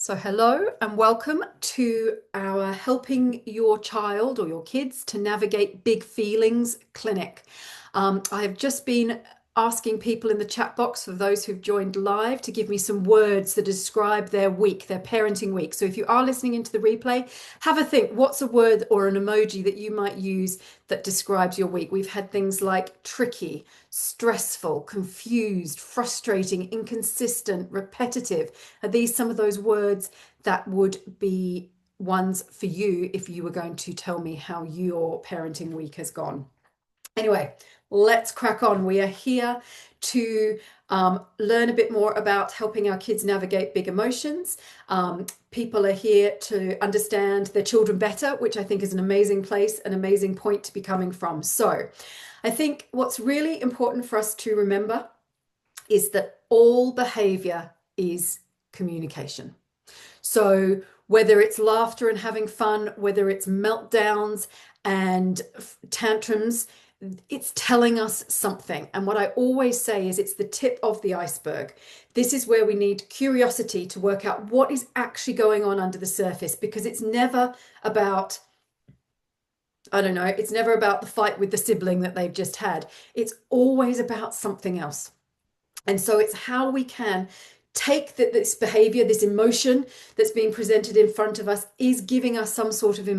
So, hello and welcome to our Helping Your Child or your kids to Navigate Big Feelings clinic. I have just been asking people in the chat box, for those who've joined live, to give me some words that describe their week, their parenting week. So, if you are listening into the replay, have a think. What's a word or an emoji that you might use that describes your week? We've had things like tricky, stressful, confused, frustrating, inconsistent, repetitive. Are these some of those words that would be ones for you if you were going to tell me how your parenting week has gone? Anyway, let's crack on. We are here to learn a bit more about helping our kids navigate big emotions. People are here to understand their children better, which I think is an amazing place, an amazing point to be coming from. So I think what's really important for us to remember is that all behavior is communication. So whether it's laughter and having fun, whether it's meltdowns and tantrums, it's telling us something. And what I always say is it's the tip of the iceberg. This is where we need curiosity to work out what is actually going on under the surface, because it's never about, I don't know, it's never about the fight with the sibling that they've just had. It's always about something else. And so it's how we can take that this behavior, this emotion that's being presented in front of us is giving us some sort of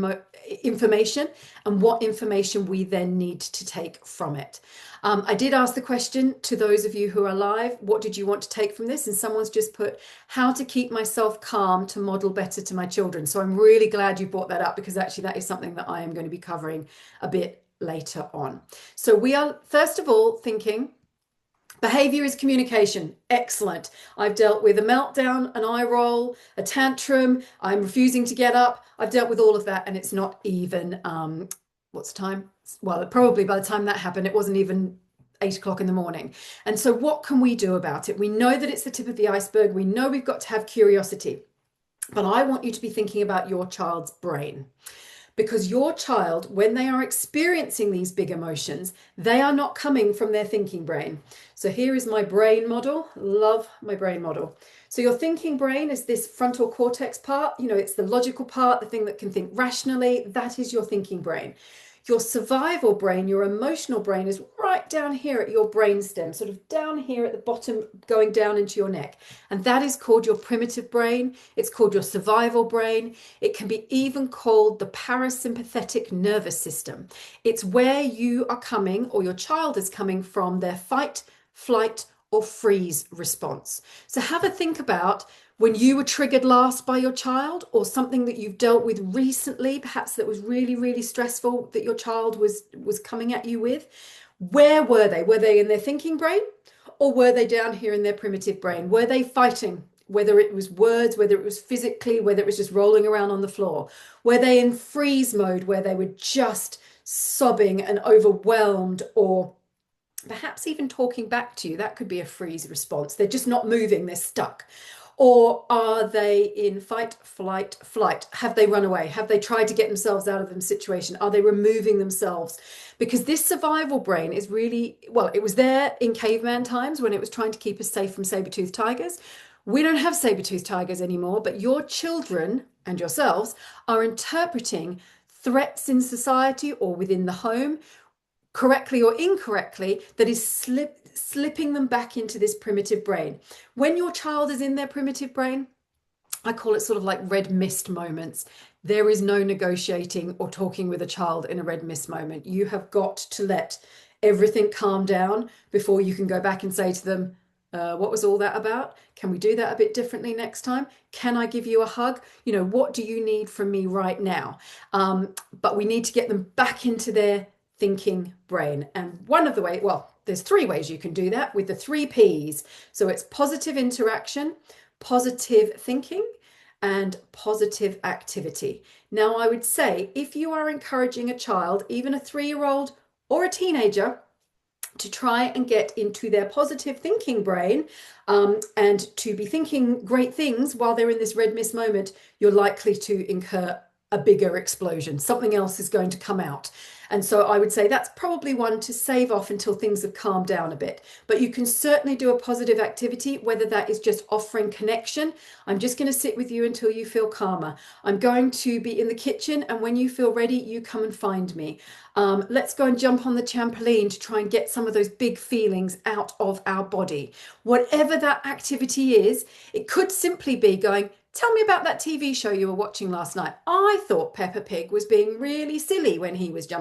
information, and what information we then need to take from it. I did ask the question to those of you who are live, what did you want to take from this? And someone's just put, how to keep myself calm to model better to my children. So I'm really glad you brought that up, because actually that is something that I am going to be covering a bit later on. So we are first of all thinking, behavior is communication. Excellent. I've dealt with a meltdown, an eye roll, a tantrum. I'm refusing to get up. I've dealt with all of that, and it's not even, what's the time? Well, probably by the time that happened, it wasn't even 8 o'clock in the morning. And so what can we do about it? We know that it's the tip of the iceberg. We know we've got to have curiosity. But I want you to be thinking about your child's brain. Because your child, when they are experiencing these big emotions, they are not coming from their thinking brain. So here is my brain model. Love my brain model. So your thinking brain is this frontal cortex part. You know, it's the logical part, the thing that can think rationally. That is your thinking brain. Your survival brain, your emotional brain, is right down here at your brainstem, sort of down here at the bottom, going down into your neck. And that is called your primitive brain. It's called your survival brain. It can be even called the parasympathetic nervous system. It's where you are coming, or your child is coming from, their fight, flight, or freeze response. So have a think about when you were triggered last by your child, or something that you've dealt with recently, perhaps that was really, really stressful that your child was coming at you with. Where were they? Were they in their thinking brain, or were they down here in their primitive brain? Were they fighting? Whether it was words, whether it was physically, whether it was just rolling around on the floor. Were they in freeze mode, where they were just sobbing and overwhelmed, or perhaps even talking back to you? That could be a freeze response. They're just not moving, they're stuck. Or are they in fight, flight, flight? Have they run away? Have they tried to get themselves out of the situation? Are they removing themselves? Because this survival brain is really, well, it was there in caveman times when it was trying to keep us safe from saber-toothed tigers. We don't have saber-toothed tigers anymore, but your children and yourselves are interpreting threats in society or within the home, correctly or incorrectly, that is slipping them back into this primitive brain. When your child is in their primitive brain, I call it sort of like red mist moments. There is no negotiating or talking with a child in a red mist moment. You have got to let everything calm down before you can go back and say to them, what was all that about? Can we do that a bit differently next time? Can I give you a hug? You know, what do you need from me right now? But we need to get them back into their thinking brain. And one of the ways, well, there's 3 ways you can do that with the 3 P's. So it's positive interaction, positive thinking, and positive activity. Now, I would say if you are encouraging a child, even a 3-year-old or a teenager, to try and get into their positive thinking brain, and to be thinking great things while they're in this red mist moment, you're likely to incur a bigger explosion. Something else is going to come out. And so I would say that's probably one to save off until things have calmed down a bit. But you can certainly do a positive activity, whether that is just offering connection. I'm just going to sit with you until you feel calmer. I'm going to be in the kitchen, and when you feel ready, you come and find me. Let's go and jump on the trampoline to try and get some of those big feelings out of our body. Whatever that activity is, it could simply be going, tell me about that TV show you were watching last night. I thought Peppa Pig was being really silly when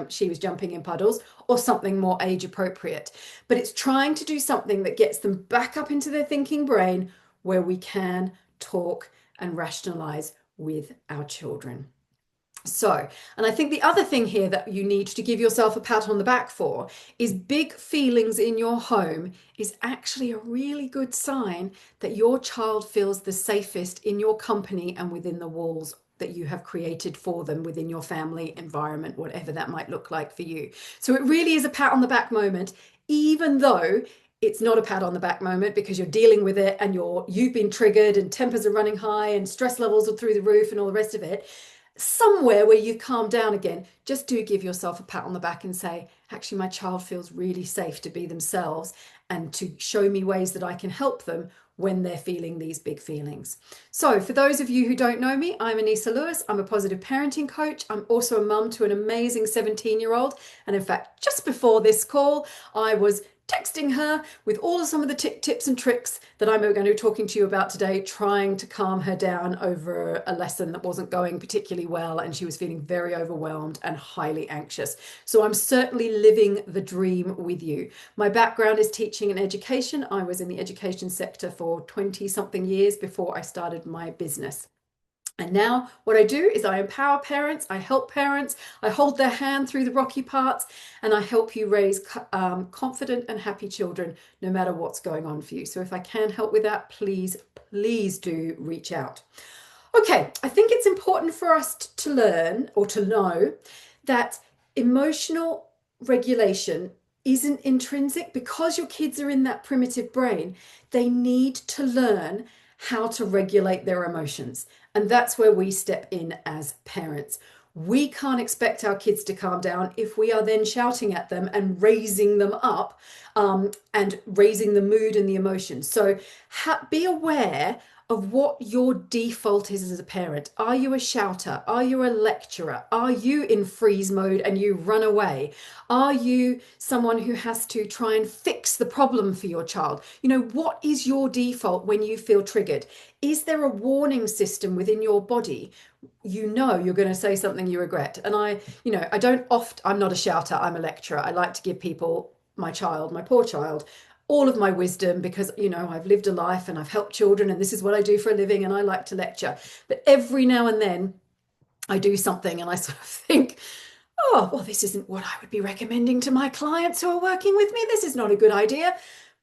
she was jumping in puddles, or something more age appropriate. But it's trying to do something that gets them back up into their thinking brain, where we can talk and rationalize with our children. So, and I think the other thing here that you need to give yourself a pat on the back for is big feelings in your home is actually a really good sign that your child feels the safest in your company and within the walls that you have created for them within your family environment, whatever that might look like for you. So it really is a pat on the back moment, even though it's not a pat on the back moment, because you're dealing with it and you've been triggered and tempers are running high and stress levels are through the roof and all the rest of it. Somewhere where you calm down again, just do give yourself a pat on the back and say, actually, my child feels really safe to be themselves and to show me ways that I can help them when they're feeling these big feelings. So for those of you who don't know me, I'm Anissa Lewis. I'm a positive parenting coach. I'm also a mum to an amazing 17-year-old. And in fact, just before this call, I was texting her with all of some of the tips and tricks that I'm going to be talking to you about today, trying to calm her down over a lesson that wasn't going particularly well, and she was feeling very overwhelmed and highly anxious. So I'm certainly living the dream with you. My background is teaching and education. I was in the education sector for 20 something years before I started my business. And now what I do is I empower parents, I help parents, I hold their hand through the rocky parts, and I help you raise confident and happy children no matter what's going on for you. So if I can help with that, please, please do reach out. Okay, I think it's important for us to learn or to know that emotional regulation isn't intrinsic. Because your kids are in that primitive brain, they need to learn how to regulate their emotions. And that's where we step in as parents. We can't expect our kids to calm down if we are then shouting at them and raising them up, and raising the mood and the emotions. So be aware of what your default is as a parent. Are you a shouter? Are you a lecturer? Are you in freeze mode and you run away? Are you someone who has to try and fix the problem for your child? You know, what is your default when you feel triggered? Is there a warning system within your body? You know you're going to say something you regret. And I'm not a shouter, I'm a lecturer. I like to give people, my poor child, all of my wisdom, because I've lived a life and I've helped children and this is what I do for a living and I like to lecture. But every now and then I do something and I sort of think, oh, well, this isn't what I would be recommending to my clients who are working with me. This is not a good idea.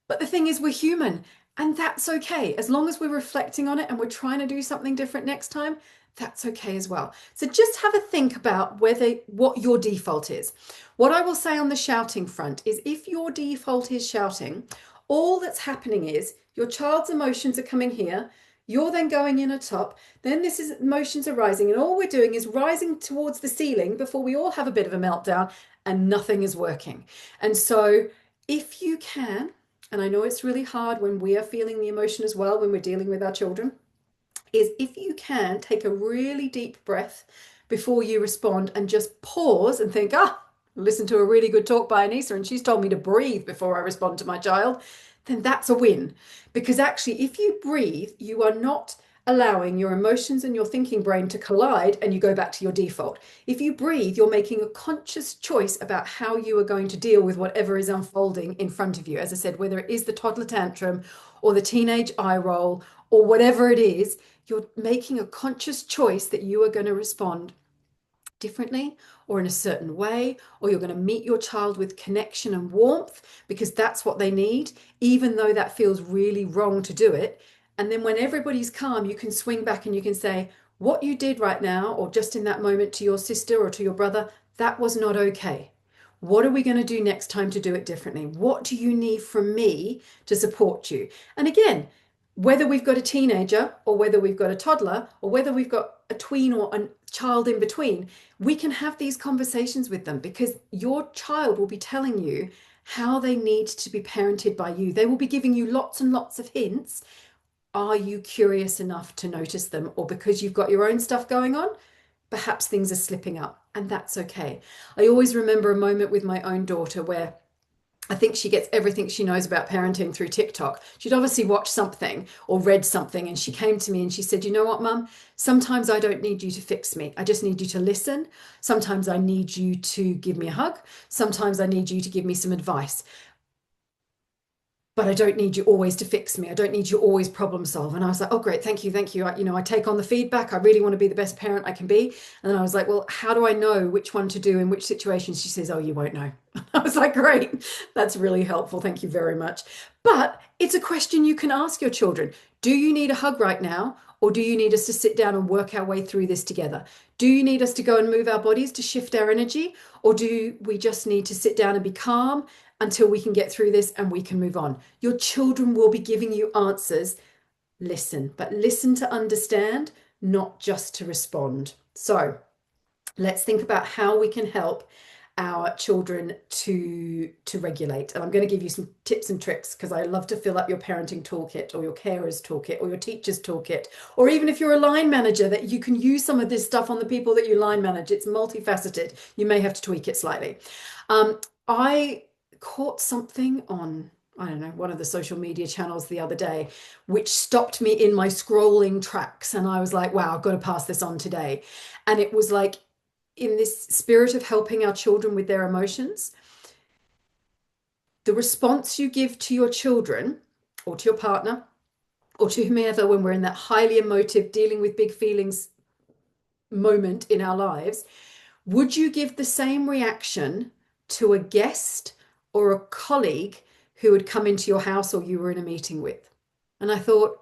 But the thing is, we're human, and that's okay. As long as we're reflecting on it and we're trying to do something different next time, that's okay as well. So just have a think about what your default is. What I will say on the shouting front is, if your default is shouting, all that's happening is your child's emotions are coming here. You're then going in atop, then emotions are rising, and all we're doing is rising towards the ceiling before we all have a bit of a meltdown, and nothing is working. And so if you can, and I know it's really hard when we are feeling the emotion as well when we're dealing with our children, is if you can take a really deep breath before you respond and just pause and think, listen to a really good talk by Anissa and she's told me to breathe before I respond to my child, then that's a win. Because actually, if you breathe, you are not allowing your emotions and your thinking brain to collide and you go back to your default. If you breathe, you're making a conscious choice about how you are going to deal with whatever is unfolding in front of you. As I said, whether it is the toddler tantrum or the teenage eye roll or whatever it is, you're making a conscious choice that you are going to respond differently or in a certain way, or you're going to meet your child with connection and warmth because that's what they need, even though that feels really wrong to do it. And then when everybody's calm, you can swing back and you can say, what you did right now, or just in that moment to your sister or to your brother, that was not okay. What are we going to do next time to do it differently? What do you need from me to support you? And again, whether we've got a teenager or whether we've got a toddler or whether we've got a tween or a child in between, we can have these conversations with them because your child will be telling you how they need to be parented by you. They will be giving you lots and lots of hints. Are you curious enough to notice them? Or because you've got your own stuff going on, perhaps things are slipping up, and that's okay. I always remember a moment with my own daughter where I think she gets everything she knows about parenting through TikTok. She'd obviously watched something or read something, and she came to me and she said, "You know what, Mum? Sometimes I don't need you to fix me. I just need you to listen. Sometimes I need you to give me a hug. Sometimes I need you to give me some advice. But I don't need you always to fix me. I don't need you always problem solve." And I was like, "Oh, great. Thank you. Thank you. I take on the feedback. I really want to be the best parent I can be." And then I was like, "Well, how do I know which one to do in which situations?" She says, "Oh, you won't know." I was like, "Great. That's really helpful. Thank you very much." But it's a question you can ask your children. Do you need a hug right now? Or do you need us to sit down and work our way through this together? Do you need us to go and move our bodies to shift our energy? Or do we just need to sit down and be calm until we can get through this and we can move on? Your children will be giving you answers. Listen, but listen to understand, not just to respond. So let's think about how we can help our children to regulate. And I'm going to give you some tips and tricks because I love to fill up your parenting toolkit or your carers toolkit or your teacher's toolkit, or even if you're a line manager, that you can use some of this stuff on the people that you line manage. It's multifaceted. You may have to tweak it slightly. I caught something on, I don't know, one of the social media channels the other day, which stopped me in my scrolling tracks. And I was like, wow, I've got to pass this on today. And it was like, in this spirit of helping our children with their emotions, the response you give to your children or to your partner or to whomever when we're in that highly emotive, dealing with big feelings moment in our lives, would you give the same reaction to a guest or a colleague who had come into your house or you were in a meeting with? And I thought,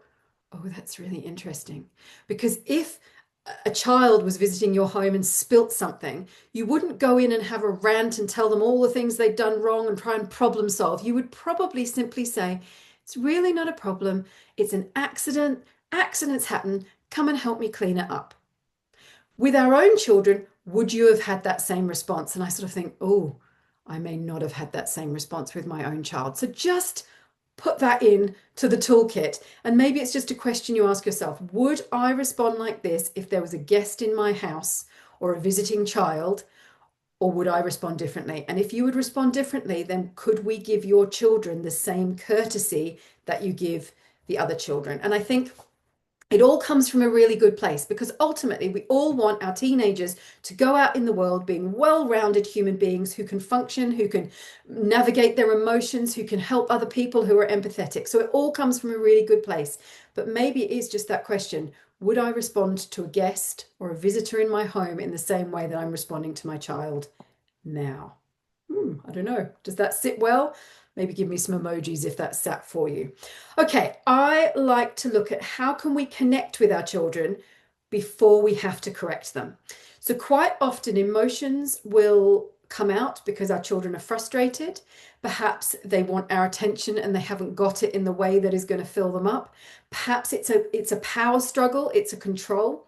oh, that's really interesting. Because if a child was visiting your home and spilt something, you wouldn't go in and have a rant and tell them all the things they'd done wrong and try and problem solve. You would probably simply say, "It's really not a problem. It's an accident. Accidents happen. Come and help me clean it up." With our own children, would you have had that same response? And I sort of think, oh, I may not have had that same response with my own child. So just put that in to the toolkit. And maybe it's just a question you ask yourself. Would I respond like this if there was a guest in my house or a visiting child? Or would I respond differently? And if you would respond differently, then could we give your children the same courtesy that you give the other children? And I think it all comes from a really good place, because ultimately we all want our teenagers to go out in the world being well-rounded human beings who can function, who can navigate their emotions, who can help other people, who are empathetic. So it all comes from a really good place. But maybe it is just that question: would I respond to a guest or a visitor in my home in the same way that I'm responding to my child now? I don't know. Does that sit well? Maybe give me some emojis if that sat for you. Okay, I like to look at how can we connect with our children before we have to correct them. So quite often emotions will come out because our children are frustrated. Perhaps they want our attention and they haven't got it in the way that is going to fill them up. Perhaps it's a power struggle, it's a control.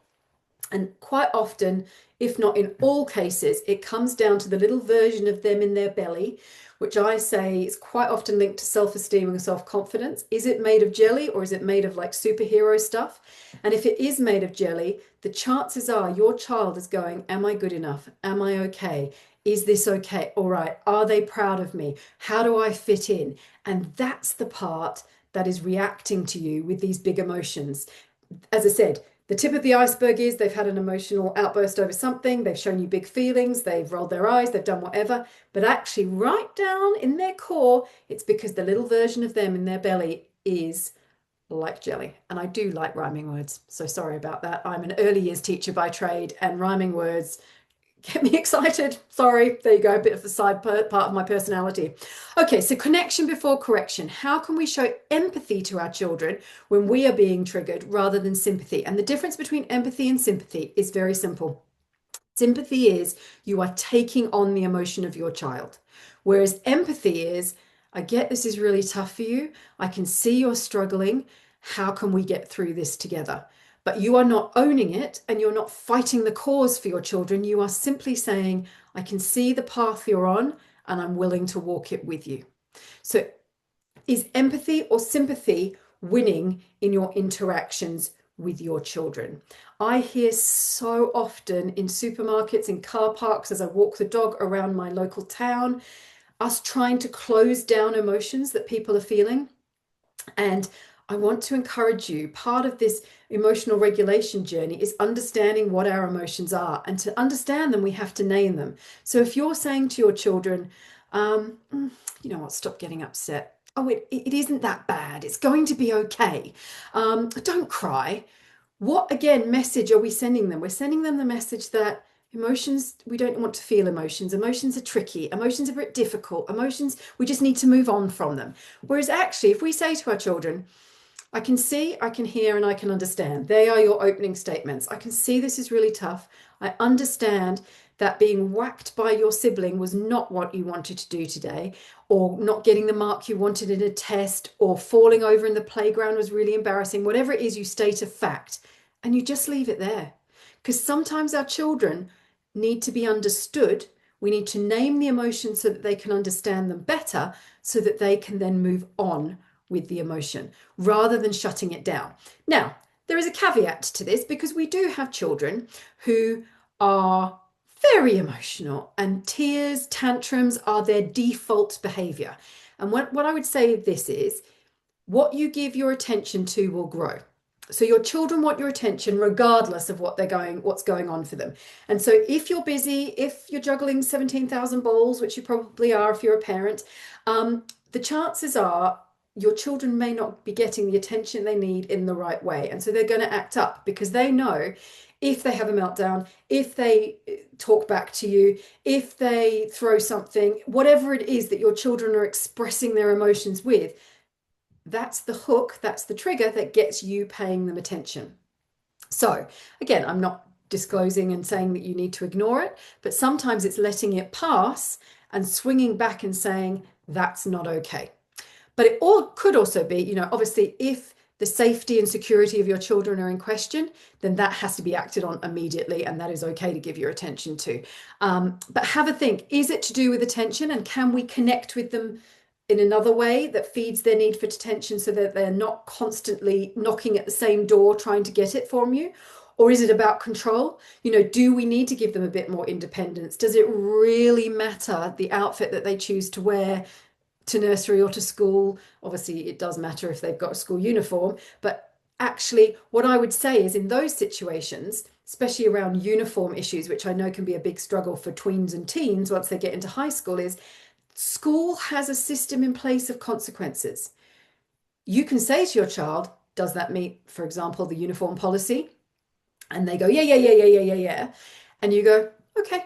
And quite often, if not in all cases, it comes down to the little version of them in their belly, which I say is quite often linked to self-esteem and self-confidence. Is it made of jelly, or is it made of like superhero stuff? And if it is made of jelly, the chances are your child is going, am I good enough? Am I okay? Is this okay? All right. Are they proud of me? How do I fit in? And that's the part that is reacting to you with these big emotions. As I said, the tip of the iceberg is they've had an emotional outburst over something, they've shown you big feelings, they've rolled their eyes, they've done whatever, but actually right down in their core, it's because the little version of them in their belly is like jelly. And I do like rhyming words, so sorry about that. I'm an early years teacher by trade, and rhyming words get me excited. Sorry, there you go, a bit of the side part of my personality. Okay, so connection before correction. How can we show empathy to our children when we are being triggered rather than sympathy? And the difference between empathy and sympathy is very simple. Sympathy is you are taking on the emotion of your child, whereas empathy is, I get this is really tough for you. I can see you're struggling. How can we get through this together? But you are not owning it and you're not fighting the cause for your children. You are simply saying, I can see the path you're on and I'm willing to walk it with you. So is empathy or sympathy winning in your interactions with your children? I hear so often in supermarkets, in car parks, as I walk the dog around my local town, us trying to close down emotions that people are feeling. And I want to encourage you, part of this emotional regulation journey is understanding what our emotions are. And to understand them, we have to name them. So if you're saying to your children, you know what, stop getting upset. Oh, it isn't that bad. It's going to be okay. Don't cry. What, again, message are we sending them? We're sending them the message that emotions, we don't want to feel emotions. Emotions are tricky. Emotions are a bit difficult. Emotions, we just need to move on from them. Whereas actually, if we say to our children, I can see, I can hear, and I can understand. They are your opening statements. I can see this is really tough. I understand that being whacked by your sibling was not what you wanted to do today, or not getting the mark you wanted in a test, or falling over in the playground was really embarrassing. Whatever it is, you state a fact and you just leave it there. Because sometimes our children need to be understood. We need to name the emotions so that they can understand them better, so that they can then move on with the emotion rather than shutting it down. Now, there is a caveat to this, because we do have children who are very emotional and tears, tantrums are their default behavior. And what I would say this is, what you give your attention to will grow. So your children want your attention regardless of what's going on for them. And so if you're busy, if you're juggling 17,000 balls, which you probably are if you're a parent, the chances are your children may not be getting the attention they need in the right way. And so they're going to act up, because they know if they have a meltdown, if they talk back to you, if they throw something, whatever it is that your children are expressing their emotions with, that's the hook, that's the trigger that gets you paying them attention. So again, I'm not disclosing and saying that you need to ignore it, but sometimes it's letting it pass and swinging back and saying, that's not okay. But it all could also be, you know, obviously if the safety and security of your children are in question, then that has to be acted on immediately, and that is okay to give your attention to. But have a think, is it to do with attention, and can we connect with them in another way that feeds their need for attention, so that they're not constantly knocking at the same door trying to get it from you? Or is it about control? You know, do we need to give them a bit more independence? Does it really matter the outfit that they choose to wear to nursery or to school? Obviously, it does matter if they've got a school uniform, but actually what I would say is, in those situations, especially around uniform issues, which I know can be a big struggle for tweens and teens once they get into high school, is school has a system in place of consequences. You can say to your child, does that meet, for example, the uniform policy? And they go, yeah, yeah, yeah, yeah, yeah, yeah, yeah. And you go, okay.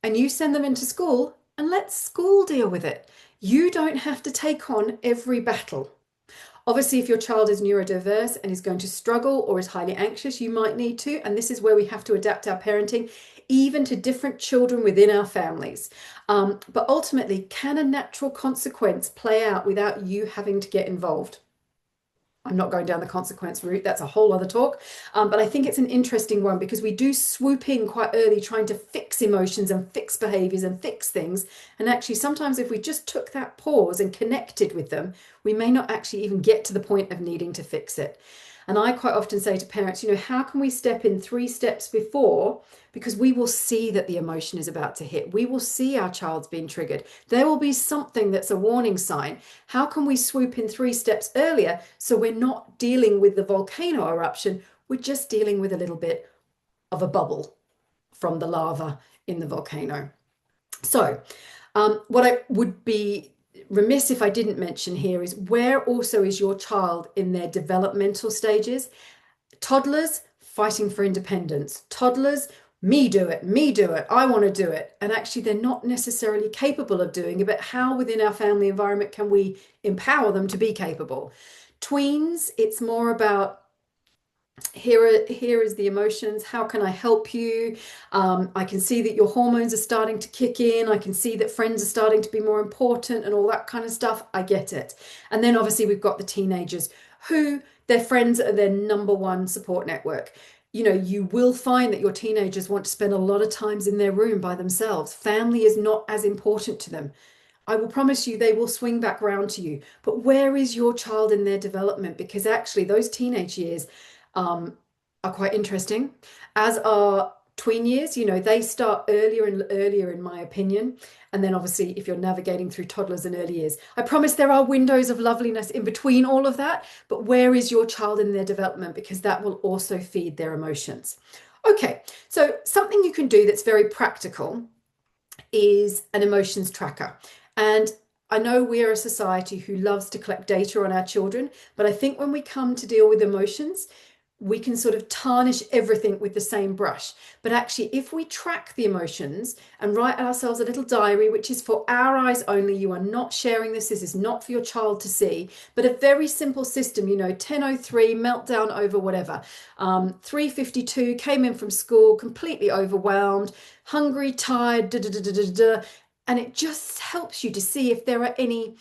And you send them into school and let school deal with it. You don't have to take on every battle. Obviously, if your child is neurodiverse and is going to struggle or is highly anxious, you might need to. And this is where we have to adapt our parenting, even to different children within our families. But ultimately, can a natural consequence play out without you having to get involved? I'm not going down the consequence route. That's a whole other talk. But I think it's an interesting one, because we do swoop in quite early trying to fix emotions and fix behaviors and fix things. And actually, sometimes if we just took that pause and connected with them, we may not actually even get to the point of needing to fix it. And I quite often say to parents, you know, how can we step in 3 steps before? Because we will see that the emotion is about to hit. We will see our child's being triggered. There will be something that's a warning sign. How can we swoop in 3 steps earlier, so we're not dealing with the volcano eruption? We're just dealing with a little bit of a bubble from the lava in the volcano. So what I would be remiss if I didn't mention here is, where also is your child in their developmental stages? Toddlers fighting for independence. Toddlers, me do it, I want to do it. And actually, they're not necessarily capable of doing it, but how within our family environment can we empower them to be capable? Tweens, it's more about, here is the emotions. How can I help you? I can see that your hormones are starting to kick in. I can see that friends are starting to be more important and all that kind of stuff. I get it. And then obviously we've got the teenagers who their friends are their number one support network. You know, you will find that your teenagers want to spend a lot of times in their room by themselves. Family is not as important to them. I will promise you they will swing back round to you. But where is your child in their development? Because actually, those teenage years um, are quite interesting, as are tween years. You know, they start earlier and earlier, in my opinion. And then obviously, if you're navigating through toddlers and early years, I promise there are windows of loveliness in between all of that. But where is your child in their development? Because that will also feed their emotions. Okay, so something you can do that's very practical is an emotions tracker. And I know we are a society who loves to collect data on our children, but I think when we come to deal with emotions, we can sort of tarnish everything with the same brush. But actually, if we track the emotions and write ourselves a little diary, which is for our eyes only, you are not sharing this, this is not for your child to see, but a very simple system, you know, 10:03, meltdown over whatever, 3:52, came in from school, completely overwhelmed, hungry, tired, da, da, da, da, da, da. And it just helps you to see if there are any,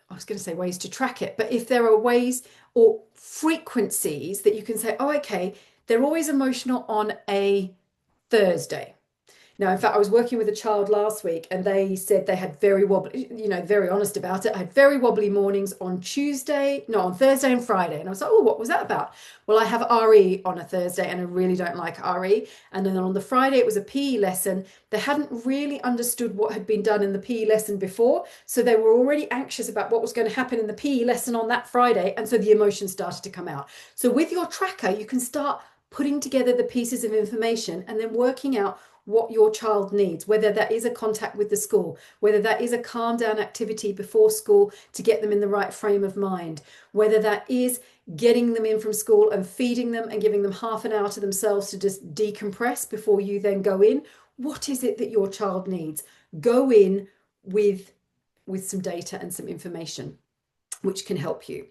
I was going to say ways to track it, but if there are ways or frequencies that you can say, oh, okay, they're always emotional on a Thursday. Now, in fact, I was working with a child last week and they said they had very wobbly, you know, very honest about it. I had very wobbly mornings on Tuesday, no, on Thursday and Friday. And I was like, oh, what was that about? Well, I have RE on a Thursday and I really don't like RE. And then on the Friday, it was a PE lesson. They hadn't really understood what had been done in the PE lesson before. So they were already anxious about what was going to happen in the PE lesson on that Friday. And so the emotions started to come out. So with your tracker, you can start putting together the pieces of information and then working out what your child needs, whether that is a contact with the school, whether that is a calm down activity before school to get them in the right frame of mind, whether that is getting them in from school and feeding them and giving them half an hour to themselves to just decompress before you then go in. What is it that your child needs? Go in with some data and some information which can help you.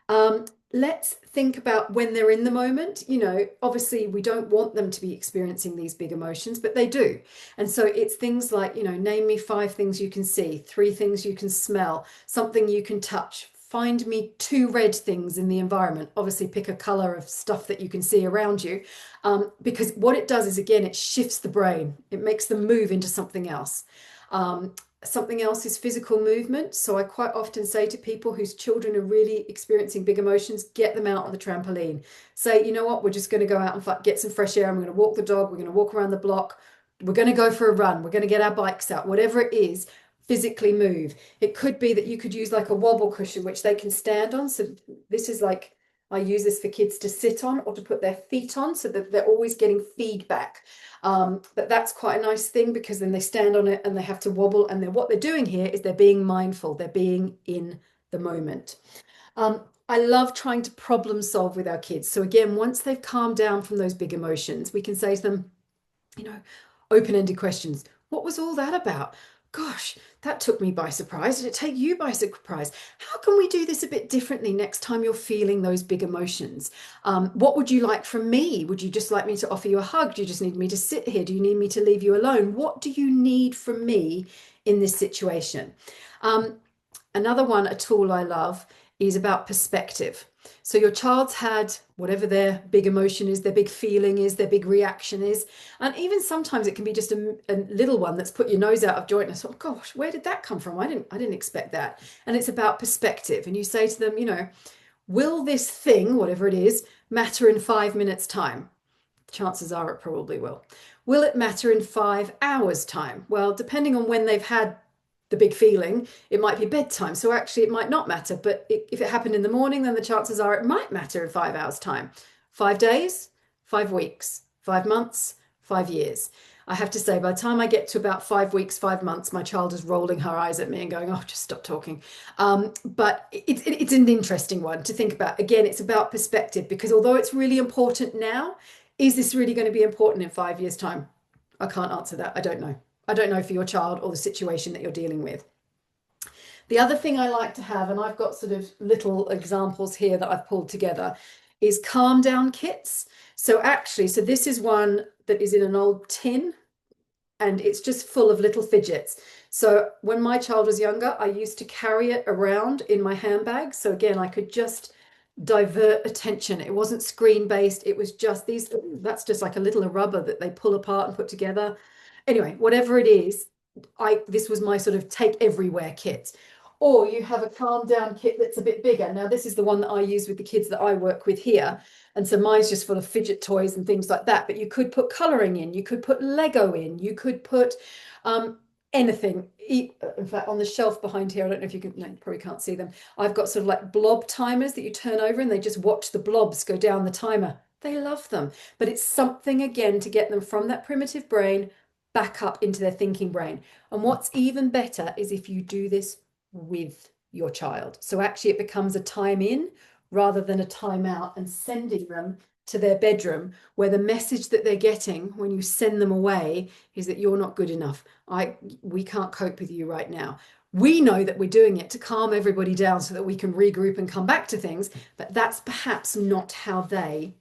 Um, let's think about when they're in the moment. You know, obviously, we don't want them to be experiencing these big emotions, but they do. And so it's things like, you know, name me 5 things you can see, 3 things you can smell, something you can touch. Find me 2 red things in the environment. Obviously, pick a color of stuff that you can see around you, because what it does is, again, it shifts the brain. It makes them move into something else. Um, Something else is physical movement. So I quite often say to people whose children are really experiencing big emotions, get them out on the trampoline. Say, you know what, we're just going to go out and get some fresh air. I'm going to walk the dog. We're going to walk around the block. We're going to go for a run. We're going to get our bikes out. Whatever it is, physically move. It could be that you could use like a wobble cushion, which they can stand on. So this is like, I use this for kids to sit on or to put their feet on so that they're always getting feedback. But that's quite a nice thing because then they stand on it and they have to wobble. And then what they're doing here is they're being mindful. They're being in the moment. I love trying to problem solve with our kids. So again, once they've calmed down from those big emotions, we can say to them, you know, open-ended questions. What was all that about? Gosh, that took me by surprise. Did it take you by surprise? How can we do this a bit differently next time you're feeling those big emotions? What would you like from me? Would you just like me to offer you a hug? Do you just need me to sit here? Do you need me to leave you alone? What do you need from me in this situation? Another one, a tool I love, is about perspective. So your child's had whatever their big emotion is, their big feeling is, their big reaction is. And even sometimes it can be just a little one that's put your nose out of joint and thought, gosh, where did that come from? I didn't expect that. And it's about perspective. And you say to them, you know, will this thing, whatever it is, matter in 5 minutes' time? Chances are it probably will. Will it matter in 5 hours' time? Well, depending on when they've had the big feeling, it might be bedtime. So actually, it might not matter. But if it happened in the morning, then the chances are it might matter in 5 hours' time. 5 days, 5 weeks, 5 months, 5 years. I have to say, by the time I get to about 5 weeks, 5 months, my child is rolling her eyes at me and going, oh, just stop talking. But it's an interesting one to think about. Again, it's about perspective, because although it's really important now, is this really going to be important in 5 years' time? I can't answer that. I don't know. I don't know for your child or the situation that you're dealing with. The other thing I like to have, and I've got sort of little examples here that I've pulled together, is calm down kits. So actually, so this is one that is in an old tin and it's just full of little fidgets. So when my child was younger, I used to carry it around in my handbag. So again, I could just divert attention. It wasn't screen based. It was just these, that's just like a little rubber that they pull apart and put together. Anyway, whatever it is, this was my sort of take everywhere kit. Or you have a calm down kit that's a bit bigger. Now, this is the one that I use with the kids that I work with here. And so mine's just full of fidget toys and things like that. But you could put coloring in, you could put Lego in, you could put anything. In fact, on the shelf behind here, I don't know if you can, no, you probably can't see them. I've got sort of like blob timers that you turn over and they just watch the blobs go down the timer. They love them. But it's something again to get them from that primitive brain back up into their thinking brain. And what's even better is if you do this with your child. So actually, it becomes a time in rather than a time out, and sending them to their bedroom where the message that they're getting when you send them away is that you're not good enough. We can't cope with you right now. We know that we're doing it to calm everybody down so that we can regroup and come back to things, but that's perhaps not how they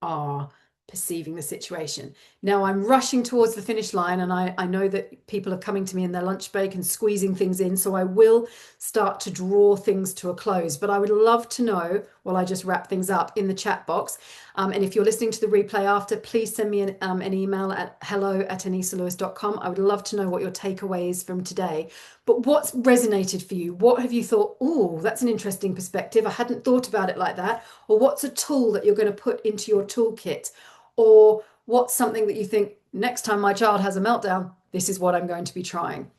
are perceiving the situation. Now I'm rushing towards the finish line, and I know that people are coming to me in their lunch break and squeezing things in, so I will start to draw things to a close. But I would love to know, while I just wrap things up, in the chat box. And if you're listening to the replay after, please send me an email at hello@anisalewis.com. I would love to know what your takeaway is from today. But what's resonated for you? What have you thought, oh, that's an interesting perspective. I hadn't thought about it like that. Or what's a tool that you're going to put into your toolkit? Or what's something that you think, next time my child has a meltdown, this is what I'm going to be trying.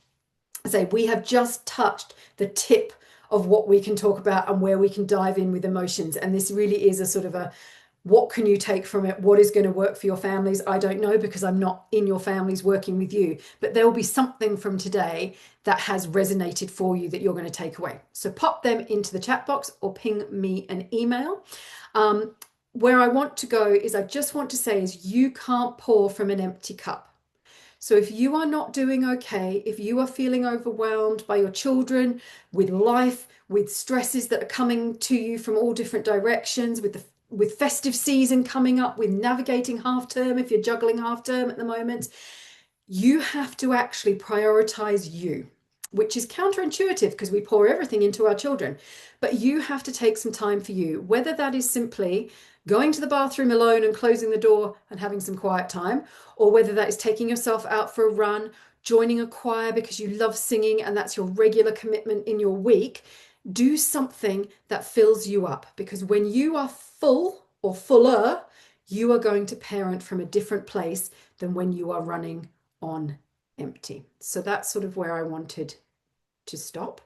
I say we have just touched the tip of what we can talk about and where we can dive in with emotions. And this really is a sort of a, what can you take from it? What is going to work for your families? I don't know, because I'm not in your families working with you, but there will be something from today that has resonated for you that you're going to take away. So pop them into the chat box or ping me an email. Where I want to go is, I just want to say is, you can't pour from an empty cup. So if you are not doing okay, if you are feeling overwhelmed by your children, with life, with stresses that are coming to you from all different directions, with festive season coming up, with navigating half term, if you're juggling half term at the moment, you have to actually prioritize you, which is counterintuitive because we pour everything into our children. But you have to take some time for you, whether that is simply going to the bathroom alone and closing the door and having some quiet time, or whether that is taking yourself out for a run, joining a choir because you love singing and that's your regular commitment in your week. Do something that fills you up, because when you are full or fuller, you are going to parent from a different place than when you are running on empty. So that's sort of where I wanted to stop.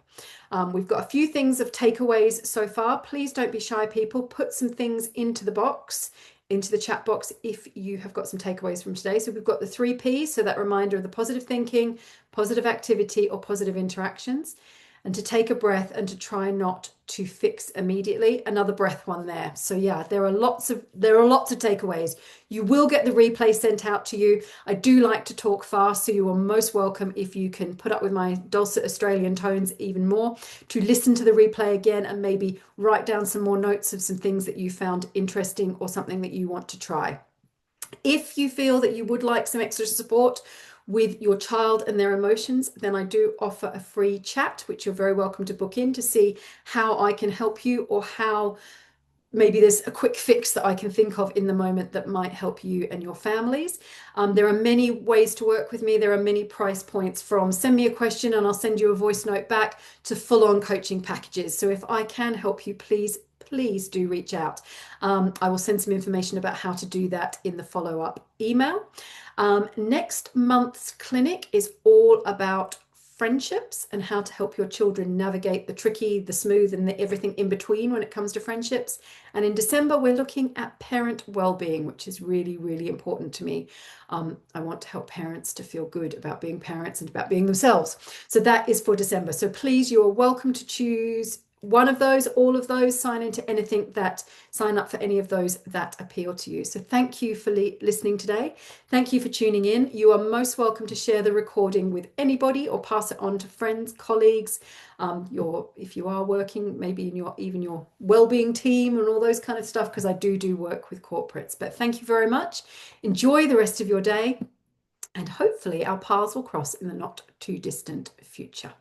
We've got a few things of takeaways so far. Please don't be shy, people. Put some things into the box, into the chat box, if you have got some takeaways from today. So we've got the 3Ps, so that reminder of the positive thinking, positive activity, or positive interactions, and to take a breath and to try not to fix immediately. Another breath one there. So yeah, there are lots of takeaways. You will get the replay sent out to you. I do like to talk fast, so you are most welcome, if you can put up with my dulcet Australian tones even more, to listen to the replay again and maybe write down some more notes of some things that you found interesting or something that you want to try. If you feel that you would like some extra support with your child and their emotions, then I do offer a free chat, which you're very welcome to book in, to see how I can help you, or how maybe there's a quick fix that I can think of in the moment that might help you and your families. There are many ways to work with me. There are many price points, from send me a question and I'll send you a voice note back, to full-on coaching packages. So if I can help you, please do reach out. I will send some information about how to do that in the follow-up email. Next month's clinic is all about friendships and how to help your children navigate the tricky, the smooth, and everything in between when it comes to friendships. And in December, we're looking at parent well-being, which is really, really important to me. I want to help parents to feel good about being parents and about being themselves. So that is for December. So please, you are welcome to choose one of those, all of those, sign up for any of those that appeal to you. So thank you for listening today. Thank you for tuning in. You are most welcome to share the recording with anybody, or pass it on to friends, colleagues, if you are working, maybe in your well-being team and all those kind of stuff, because I do work with corporates. But thank you very much. Enjoy the rest of your day. And hopefully our paths will cross in the not too distant future.